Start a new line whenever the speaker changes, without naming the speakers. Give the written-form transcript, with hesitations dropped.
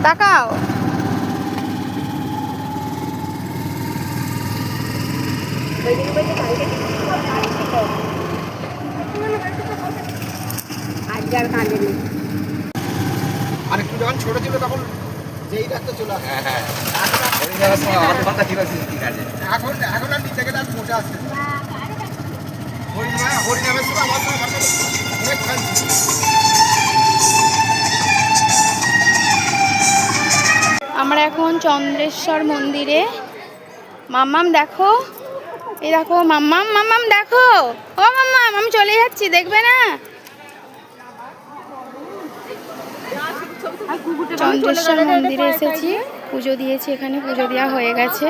তাকাও। আজকাল কাঁদেনি।
আর একটু যখন ছোট ছিল তখন যেই রাস্তা চলে আসে।
হ্যাঁ
এখন এখন আর নিচে গেলে আর মোটা আসছে না। হরিনামের সময় আমার সঙ্গে অনেক খাচ্ছি।
আমরা এখন চন্দ্রেশ্বর মন্দিরে। মাম্মাম দেখো, এই দেখো মাম্মাম, মাম্মাম দেখো, ও মাম্মাম আমি চলে যাচ্ছি, দেখবে না? চন্দ্রেশ্বর মন্দিরে এসেছি, পুজো দিয়েছি, এখানে পুজো দেওয়া হয়ে গেছে।